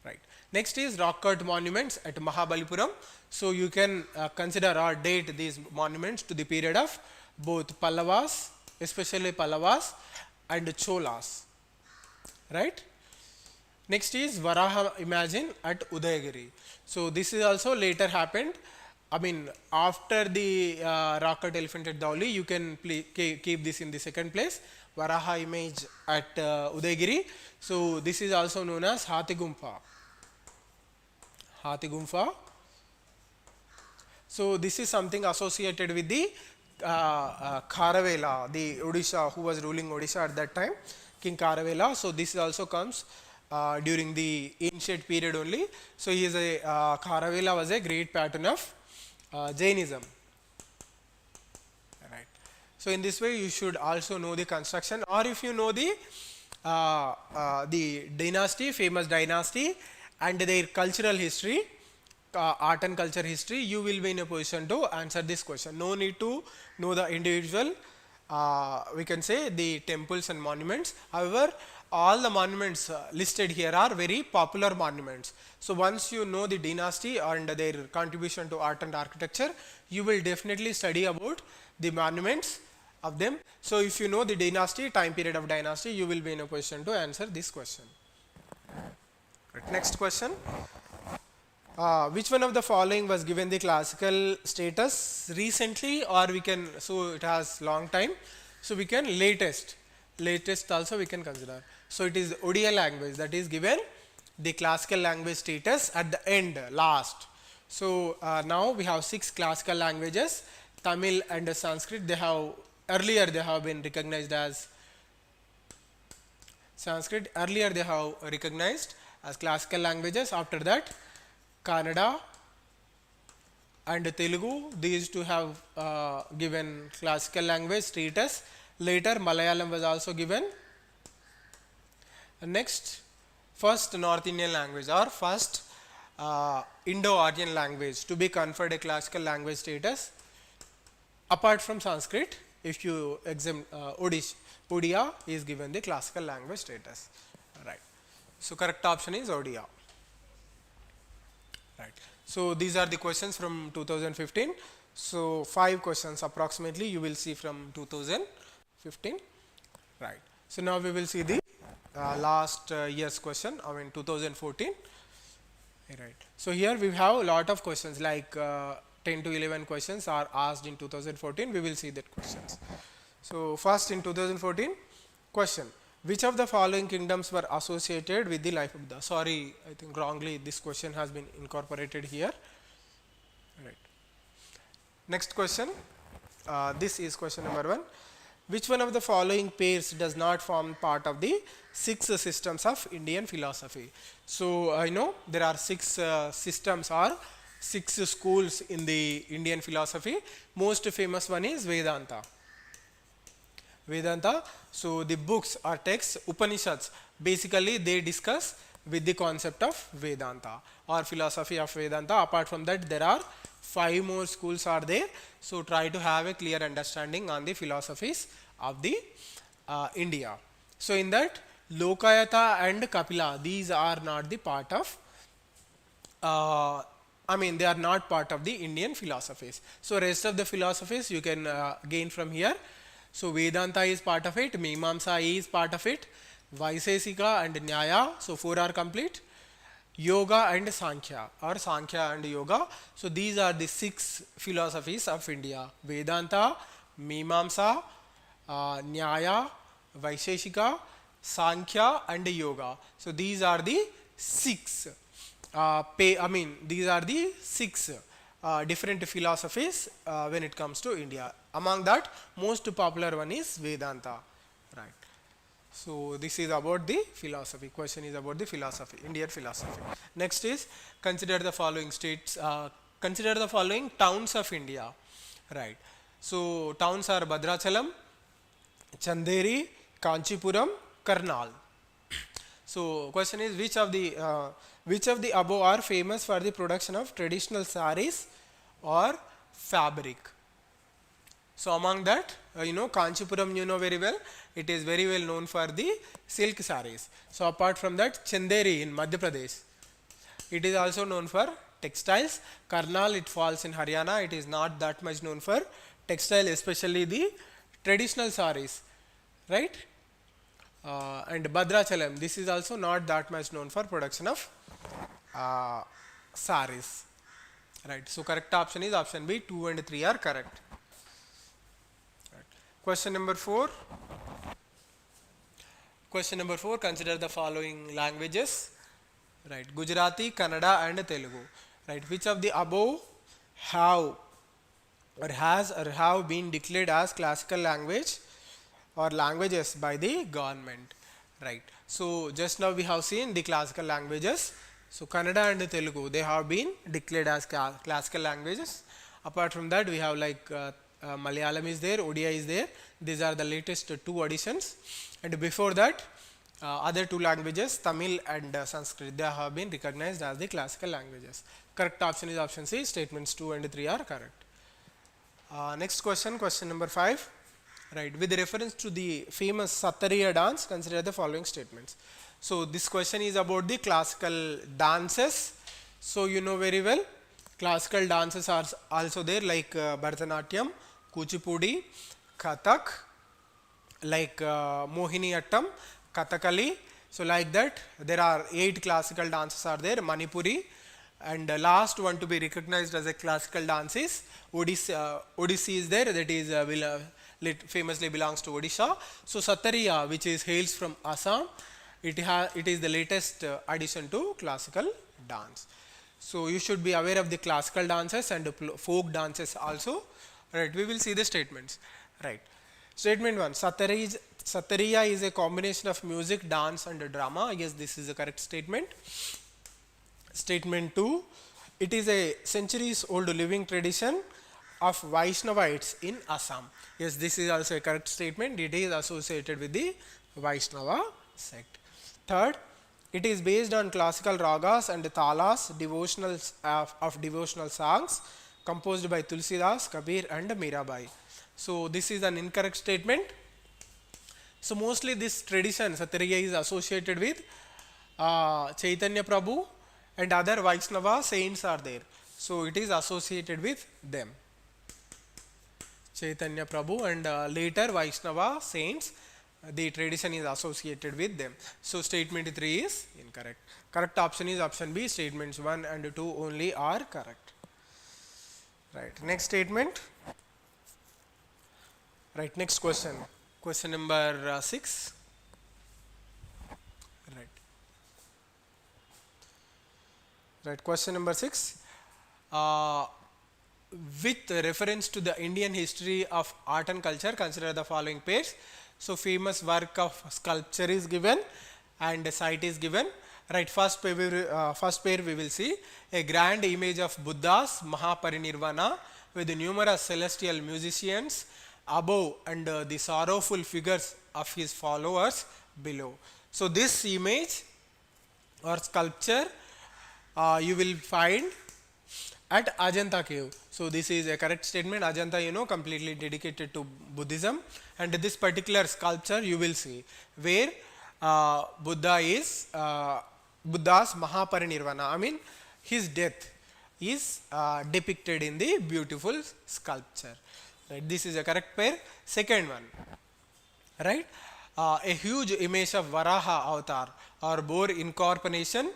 Right. Next is rock cut monuments at Mahabalipuram. So you can consider or date these monuments to the period of both Pallavas, especially Pallavas, and Cholas. Right. Next is Varaha imagine at Udayagiri. So this is also later happened. I mean after the rock cut elephant at Dhauli, you can keep this in the second place. Varaha image at Udayagiri. So this is also known as Hathigumpa. Hathigumpa. So this is something associated with the Kharavela, the Odisha, who was ruling Odisha at that time, King Kharavela. So this also comes during the ancient period only. So he is a Kharavela was a great patron of Jainism. Right. So in this way you should also know the construction, or if you know the dynasty, famous dynasty, and their cultural history, art and culture history, you will be in a position to answer this question. No need to know the individual, we can say the temples and monuments. However, all the monuments listed here are very popular monuments. So once you know the dynasty and their contribution to art and architecture, you will definitely study about the monuments of them. So if you know the dynasty, time period of dynasty, you will be in a position to answer this question. Right. Next question. Which one of the following was given the classical status recently, or we can, so it has long time, so we can latest also we can consider. So it is Odia language that is given the classical language status at the end, last. So now we have 6 classical languages, Tamil and Sanskrit. They have earlier they have been recognized as Sanskrit. Earlier they have recognized as classical languages. After that, Kannada and Telugu, these two have given classical language status. Later Malayalam was also given. Next, first North Indian language or first Indo-Aryan language to be conferred a classical language status apart from Sanskrit. If you examine Odia is given the classical language status. Right. So correct option is Odia. Right. So these are the questions from 2015. So 5 questions approximately you will see from 2015. Right. So now we will see the last year's question, I mean 2014. Right. So here we have a lot of questions, like 10 to 11 questions are asked in 2014. We will see that questions. So first in 2014 question, which of the following kingdoms were associated with the life of Buddha? Sorry, I think wrongly this question has been incorporated here. Right. Next question, this is question number 1. Which one of the following pairs does not form part of the 6 systems of Indian philosophy? So I know there are 6 systems or 6 schools in the Indian philosophy. Most famous one is Vedanta. Vedanta. So the books or texts, Upanishads, basically they discuss with the concept of Vedanta or philosophy of Vedanta. Apart from that, there are 5 more schools are there. So try to have a clear understanding on the philosophies of the India. So in that, Lokayata and Kapila, these are not the part of I mean they are not part of the Indian philosophies. So rest of the philosophies you can gain from here. So Vedanta is part of it, Mimamsa is part of it, Vaisesika and Nyaya, so 4 are complete, Yoga and Sankhya or Sankhya and Yoga. So these are the 6 philosophies of India: Vedanta, Mimamsa, Nyaya, Vaisheshika, Sankhya and Yoga. So these are the six these are the six different philosophies when it comes to India. Among that, most popular one is Vedanta, right? So this is about the philosophy. Question is about the philosophy, Indian philosophy. Next is consider the following states. Consider the following towns of India, right? So towns are Bhadrachalam, Chanderi, Kanchipuram, Karnal. So question is which of the above are famous for the production of traditional saris or fabric? So among that, Kanchipuram you know very well, it is very well known for the silk saris. So apart from that, Chanderi in Madhya Pradesh, it is also known for textiles. Karnal, it falls in Haryana, it is not that much known for textile, especially the traditional saris, right? And Bhadrachalam, this is also not that much known for production of saris, right? So correct option is option B. 2 and 3 are correct. Right. Question number 4. Question number 4, consider the following languages, right? Gujarati, Kannada and Telugu, right? Which of the above have been declared as classical language or languages by the government, right? So just now we have seen the classical languages. So Kannada and Telugu, they have been declared as classical languages. Apart from that, we have like Malayalam is there, Odia is there. These are the latest two additions. And before that, other two languages, Tamil and Sanskrit, they have been recognized as the classical languages. Correct option is option C. Statements 2 and 3 are correct. Next question, question number 5. Right, with reference to the famous Sattariya dance, consider the following statements. So this question is about the classical dances. So you know very well, classical dances are also there like Bharatanatyam, Kuchipudi, Kathak, like Mohiniyattam, Kathakali. So like that, there are 8 classical dances are there, Manipuri, and the last one to be recognized as a classical dance is Odissi is there, that is famously belongs to Odisha. So Sattariya, which is hails from Assam, it is the latest addition to classical dance. So you should be aware of the classical dances and folk dances also. Right, we will see the statements. Right. Statement 1, Sattariya is a combination of music, dance and drama. Yes, this is a correct statement. Statement 2, it is a centuries old living tradition of Vaishnavites in Assam. Yes, this is also a correct statement. It is associated with the Vaishnava sect. Third, it is based on classical ragas and talas, devotional songs composed by Tulsidas, Kabir and Mirabai. So this is an incorrect statement. So mostly this tradition, Sattariya, is associated with Chaitanya Prabhu and other Vaishnava saints are there. So it is associated with them. Chaitanya Prabhu and later Vaishnava saints, the tradition is associated with them. So statement 3 is incorrect. Correct option is option B. Statements 1 and 2 only are correct. Right. Next statement. Right. Next question. Question number 6. Right. Right. Question number 6. With reference to the Indian history of art and culture, consider the following pairs. So famous work of sculpture is given and site is given. Right, first pair we will see a grand image of Buddha's Mahaparinirvana with numerous celestial musicians above and the sorrowful figures of his followers below. So this image or sculpture you will find at Ajanta cave. So this is a correct statement. Ajanta, completely dedicated to Buddhism, and this particular sculpture you will see where Buddha's Mahaparinirvana, I mean his death, is depicted in the beautiful sculpture. Right, this is a correct pair. Second one, right, a huge image of Varaha avatar or boar incarnation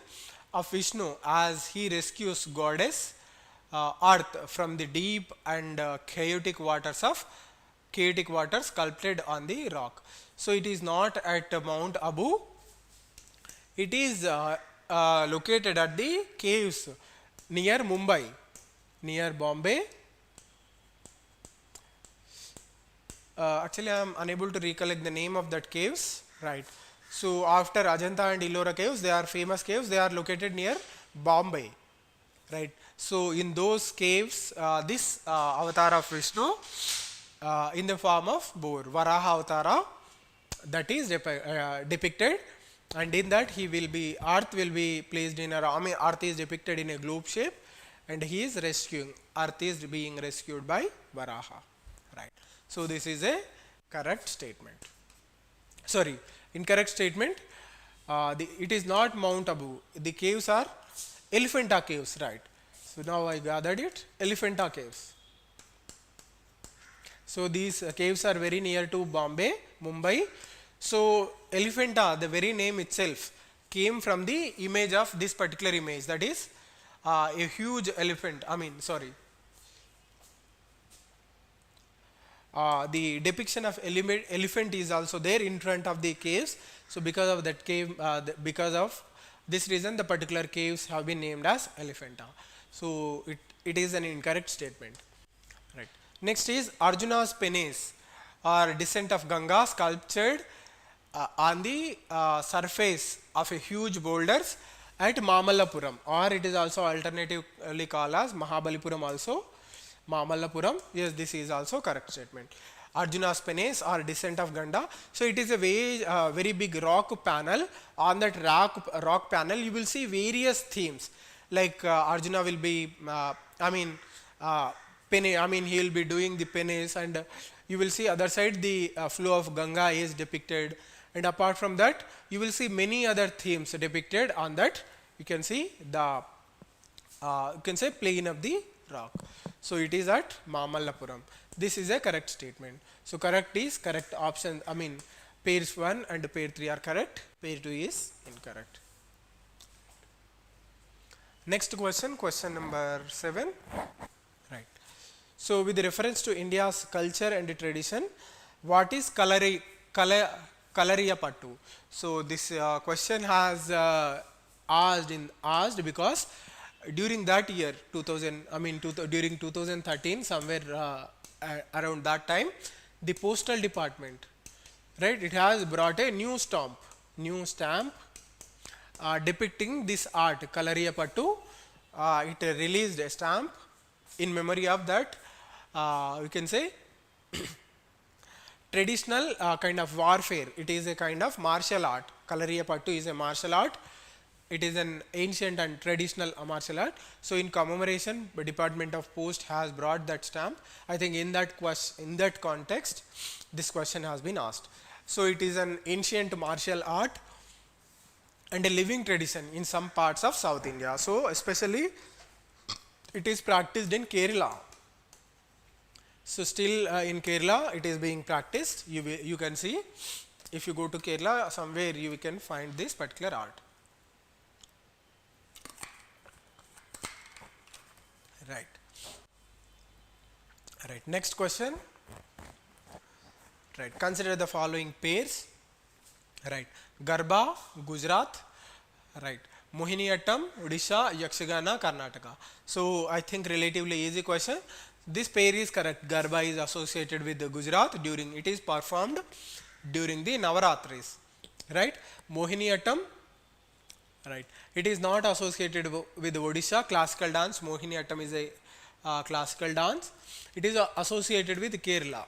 of Vishnu as he rescues goddess Earth from the deep and chaotic waters of chaotic water sculpted on the rock. So it is not at Mount Abu. It is located at the caves near Mumbai, near Bombay. Actually, I am unable to recollect the name of that caves, right? So after Ajanta and Ellora caves, they are famous caves. They are located near Bombay, right? So in those caves, this avatar of Vishnu in the form of boar, Varaha avatara, that is depicted, and in that he will be, earth will be placed in a, earth is depicted in a globe shape, and he is rescuing, earth is being rescued by Varaha, right? So this is a correct statement. Sorry, incorrect statement. It is not Mount Abu. The caves are Elephanta caves, right? So now I gathered it, Elephanta caves. So these caves are very near to Bombay, Mumbai. So Elephanta, the very name itself, came from the image of this particular image, that is a huge elephant. The depiction of elephant is also there in front of the caves. So because of that cave, because of this reason, the particular caves have been named as Elephanta. So it is an incorrect statement, right? Next is Arjuna's penis or descent of Ganga sculptured on the surface of a huge boulders at Mamallapuram, or it is also alternatively called as Mahabalipuram also. Mamallapuram, yes, this is also correct statement. Arjuna's penis or descent of Ganga. So it is a very big rock panel. On that rock panel, you will see various themes. Like Arjuna will be, he will be doing the penis, and you will see other side the flow of Ganga is depicted. And apart from that, you will see many other themes depicted on that. You can see the, plane of the rock. So it is at Mamallapuram. This is a correct statement. So correct is correct option. Pairs 1 and pair 3 are correct. Pair 2 is incorrect. Next question, question number 7. Right. So with reference to India's culture and tradition, what is Kalariyapattu? So this question has asked because during that year, during 2013, somewhere around that time, the postal department, right, it has brought a new stamp depicting this art, Kalariyapattu. It released a stamp in memory of that, we can say, traditional kind of warfare. It is a kind of martial art. Kalariyapattu is a martial art. It is an ancient and traditional martial art. So in commemoration, the Department of Post has brought that stamp. I think in that context, this question has been asked. So it is an ancient martial art and a living tradition in some parts of South India. So especially it is practiced in Kerala. So still in Kerala it is being practiced. You can see, if you go to Kerala, somewhere you can find this particular art. Right. Next question. Right. Consider the following pairs. Right. Garba, Gujarat. Right. Mohiniyattam, Odisha, Yakshagana, Karnataka. So I think relatively easy question. This pair is correct. Garba is associated with the Gujarat. It is performed during the Navaratris. Right. Mohiniyattam. Right. It is not associated with Odisha classical dance. Mohiniyattam is a classical dance. It is associated with Kerala.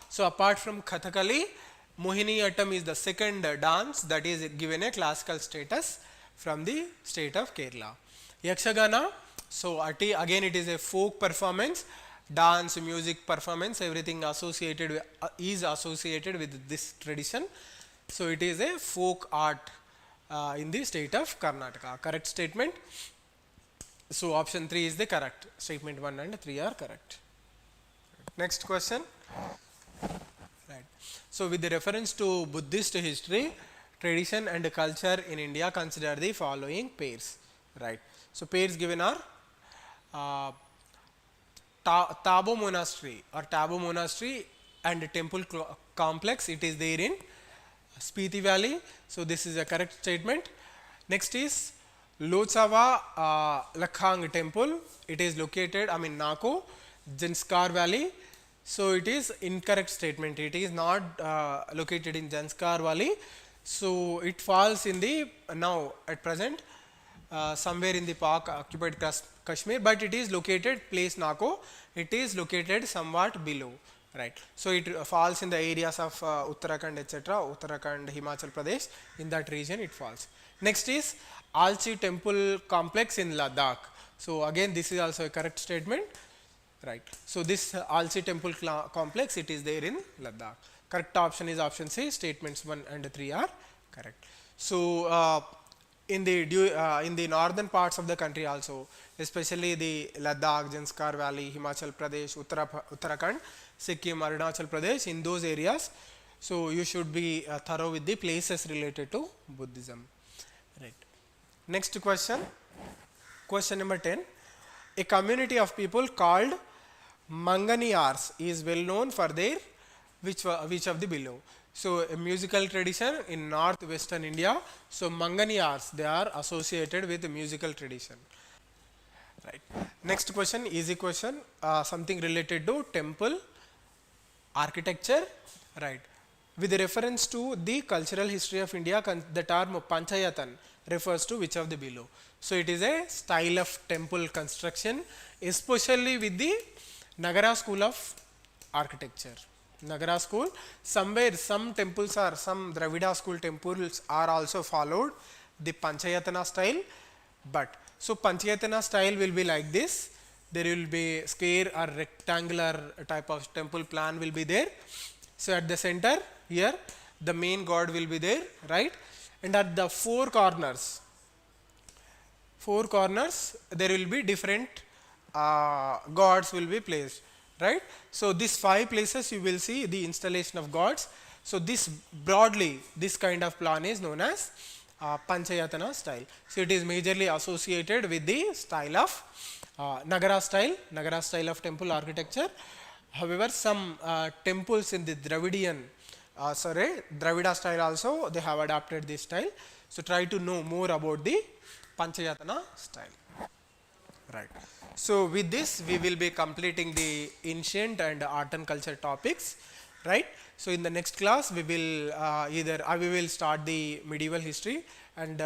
So apart from Kathakali, Mohiniyattam is the second dance that is given a classical status from the state of Kerala. Yakshagana, so again it is a folk performance, dance, music, performance, everything associated is associated with this tradition. So it is a folk art in the state of Karnataka. Correct statement. So option 3 is the correct. Statement 1 and 3 are correct. Next question. Right. So with the reference to Buddhist history, tradition and culture in India, consider the following pairs. Right. So pairs given are Tabo Monastery or Tabo Monastery and temple complex, it is there in Spiti Valley. So this is a correct statement. Next is Lochawa Lakhang temple. It is located, Nako, Janskar Valley. So it is incorrect statement. It is not located in Janskar Valley. So it falls in the now at present somewhere in the Pak occupied Kashmir, but it is located place Nako. It is located somewhat below, right? So it falls in the areas of Uttarakhand, etc. Uttarakhand, Himachal Pradesh. In that region it falls. Next is Alchi temple complex in Ladakh. So again this is also a correct statement, right? So this Alchi temple complex, it is there in Ladakh. Correct option is option C. Statements 1 and 3 are correct. So in the northern parts of the country also, especially the Ladakh, Janskar Valley, Himachal Pradesh, Uttarakhand, Sikkim, Arunachal Pradesh, in those areas, so you should be thorough with the places related to Buddhism, right? Next question, question number 10. A community of people called Manganiyars is well known for their which of the below. So a musical tradition in northwestern India. So Manganiyars, they are associated with the musical tradition, right? Next question, easy question, something related to temple architecture, right? With reference to the cultural history of India, the term Panchayatan refers to which of the below. So it is a style of temple construction, especially with the Nagara school of architecture. Nagara school, somewhere some temples are, some Dravida school temples are also followed the Panchayatana style, but so Panchayatana style will be like this. There will be square or rectangular type of temple plan will be there. So at the center here the main god will be there, right? And at the four corners there will be different gods will be placed, right? So these 5 places you will see the installation of gods. So this broadly, this kind of plan is known as Panchayatana style. So it is majorly associated with the style of Nagara style of temple architecture. However, some temples in the Dravida style also, they have adopted this style. So try to know more about the Panchayatana style, right? So with this we will be completing the ancient and art and culture topics, right? So in the next class we will we will start the medieval history, and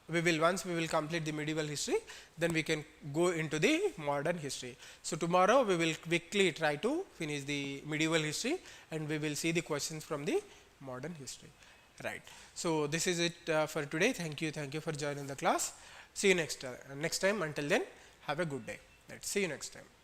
once we will complete the medieval history, then we can go into the modern history. So tomorrow we will quickly try to finish the medieval history and we will see the questions from the modern history, right? So this is it for today. Thank you for joining the class. See you next time. Until then, have a good day. Right. See you next time.